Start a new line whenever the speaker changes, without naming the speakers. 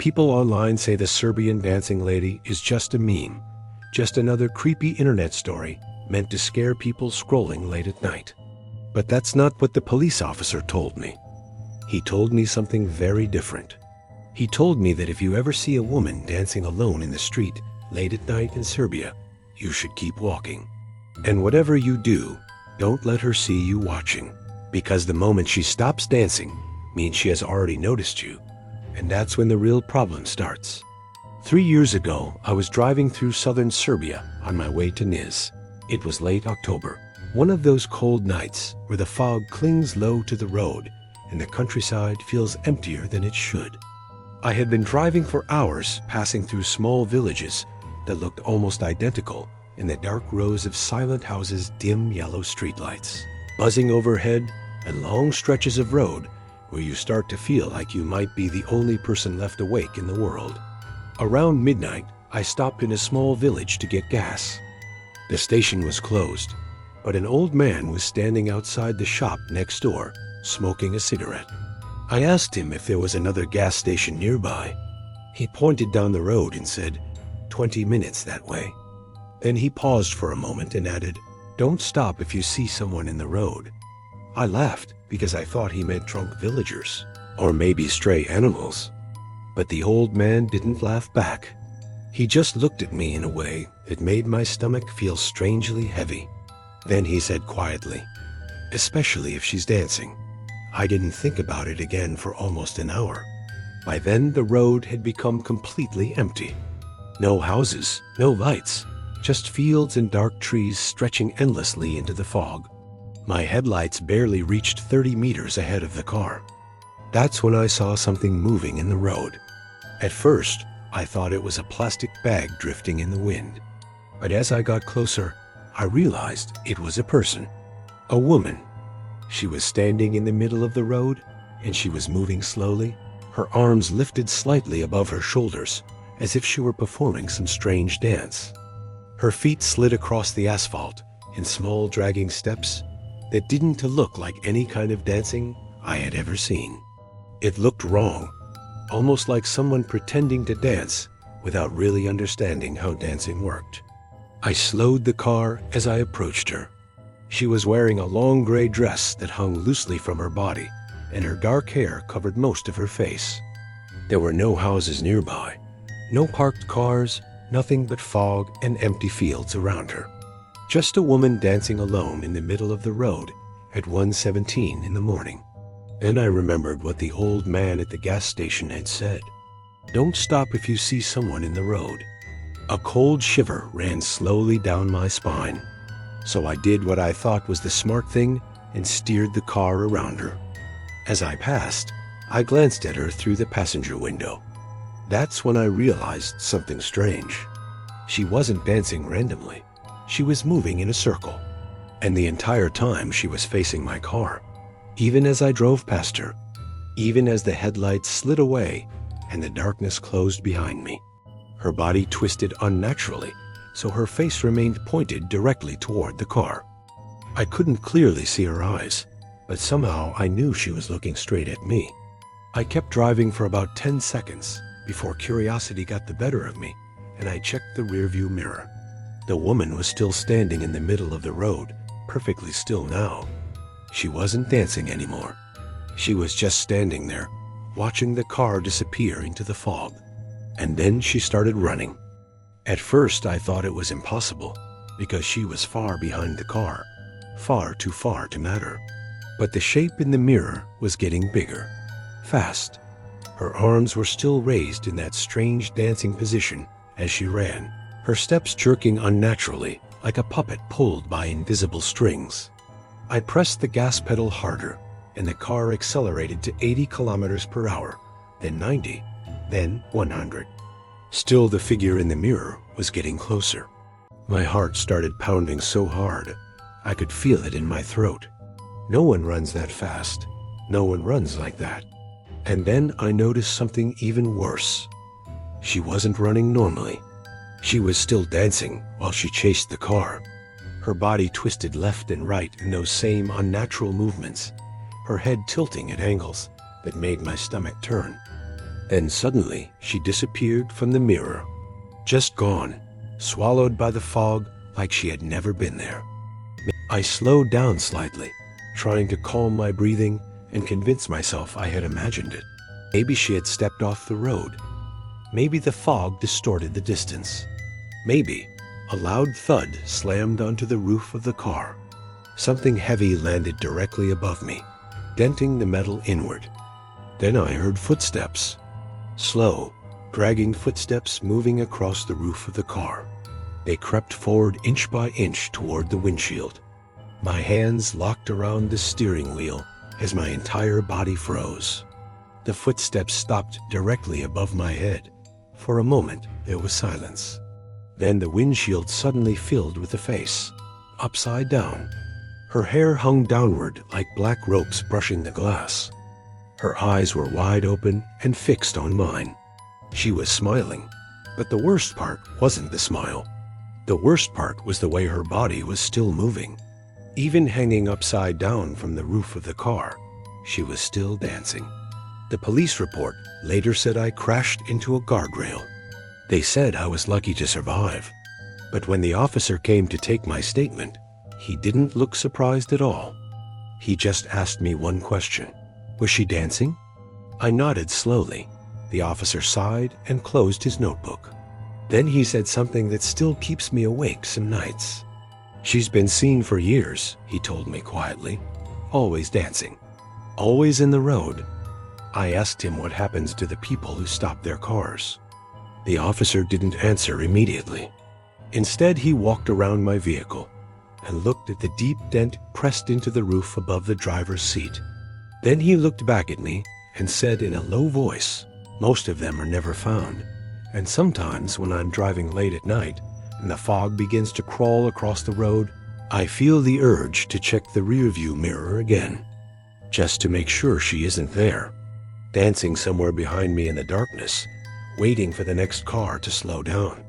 People online say the Serbian Dancing Lady is just a meme, just another creepy internet story meant to scare people scrolling late at night. But that's not what the police officer told me. He told me something very different. He told me that if you ever see a woman dancing alone in the street late at night in Serbia, you should keep walking. And whatever you do, don't let her see you watching, because the moment she stops dancing means she has already noticed you, and that's when the real problem starts. 3 years ago, I was driving through southern Serbia on my way to Niš. It was late October, one of those cold nights where the fog clings low to the road and the countryside feels emptier than it should. I had been driving for hours, passing through small villages that looked almost identical in the dark rows of silent houses, dim yellow streetlights, buzzing overhead, and long stretches of road where you start to feel like you might be the only person left awake in the world. Around midnight, I stopped in a small village to get gas. The station was closed, but an old man was standing outside the shop next door, smoking a cigarette. I asked him if there was another gas station nearby. He pointed down the road and said, 20 minutes that way. Then he paused for a moment and added, "Don't stop if you see someone in the road." I laughed because I thought he meant drunk villagers, or maybe stray animals. But the old man didn't laugh back. He just looked at me in a way that made my stomach feel strangely heavy. Then he said quietly, "Especially if she's dancing." I didn't think about it again for almost an hour. By then, the road had become completely empty. No houses, no lights, just fields and dark trees stretching endlessly into the fog. My headlights barely reached 30 meters ahead of the car. That's when I saw something moving in the road. At first, I thought it was a plastic bag drifting in the wind. But as I got closer, I realized it was a person, a woman. She was standing in the middle of the road, and she was moving slowly, her arms lifted slightly above her shoulders, as if she were performing some strange dance. Her feet slid across the asphalt in small dragging steps that didn't look like any kind of dancing I had ever seen. It looked wrong, almost like someone pretending to dance without really understanding how dancing worked. I slowed the car as I approached her. She was wearing a long gray dress that hung loosely from her body, and her dark hair covered most of her face. There were no houses nearby, no parked cars, nothing but fog and empty fields around her. Just a woman dancing alone in the middle of the road at 1:17 in the morning. And I remembered what the old man at the gas station had said. Don't stop if you see someone in the road. A cold shiver ran slowly down my spine. So I did what I thought was the smart thing and steered the car around her. As I passed, I glanced at her through the passenger window. That's when I realized something strange. She wasn't dancing randomly. She was moving in a circle. And the entire time she was facing my car, even as I drove past her, even as the headlights slid away and the darkness closed behind me. Her body twisted unnaturally, so her face remained pointed directly toward the car. I couldn't clearly see her eyes, but somehow I knew she was looking straight at me. I kept driving for about 10 seconds before curiosity got the better of me, and I checked the rearview mirror. The woman was still standing in the middle of the road, perfectly still now. She wasn't dancing anymore. She was just standing there, watching the car disappear into the fog. And then she started running. At first, I thought it was impossible, because she was far behind the car, far too far to matter. But the shape in the mirror was getting bigger, fast. Her arms were still raised in that strange dancing position as she ran, her steps jerking unnaturally like a puppet pulled by invisible strings. I pressed the gas pedal harder, and the car accelerated to 80 kilometers per hour, then 90, then 100. Still, the figure in the mirror was getting closer. My heart started pounding so hard, I could feel it in my throat. No one runs that fast. No one runs like that. And then I noticed something even worse. She wasn't running normally. She was still dancing while she chased the car. Her body twisted left and right in those same unnatural movements, her head tilting at angles that made my stomach turn. Then suddenly she disappeared from the mirror. Just gone, swallowed by the fog like she had never been there. I slowed down slightly, trying to calm my breathing and convince myself I had imagined it. Maybe she had stepped off the road. Maybe the fog distorted the distance. Maybe a loud thud slammed onto the roof of the car. Something heavy landed directly above me, denting the metal inward. Then I heard footsteps. Slow, dragging footsteps moving across the roof of the car. They crept forward inch by inch toward the windshield. My hands locked around the steering wheel as my entire body froze. The footsteps stopped directly above my head. For a moment, there was silence. Then the windshield suddenly filled with a face, upside down. Her hair hung downward like black ropes brushing the glass. Her eyes were wide open and fixed on mine. She was smiling, but the worst part wasn't the smile. The worst part was the way her body was still moving. Even hanging upside down from the roof of the car, she was still dancing. The police report later said I crashed into a guardrail. They said I was lucky to survive. But when the officer came to take my statement, he didn't look surprised at all. He just asked me one question. Was she dancing? I nodded slowly. The officer sighed and closed his notebook. Then he said something that still keeps me awake some nights. She's been seen for years, he told me quietly. Always dancing. Always in the road. I asked him what happens to the people who stop their cars. The officer didn't answer immediately. Instead, he walked around my vehicle and looked at the deep dent pressed into the roof above the driver's seat. Then he looked back at me and said in a low voice, "Most of them are never found. And sometimes when I'm driving late at night and the fog begins to crawl across the road, I feel the urge to check the rearview mirror again, just to make sure she isn't there, dancing somewhere behind me in the darkness, waiting for the next car to slow down."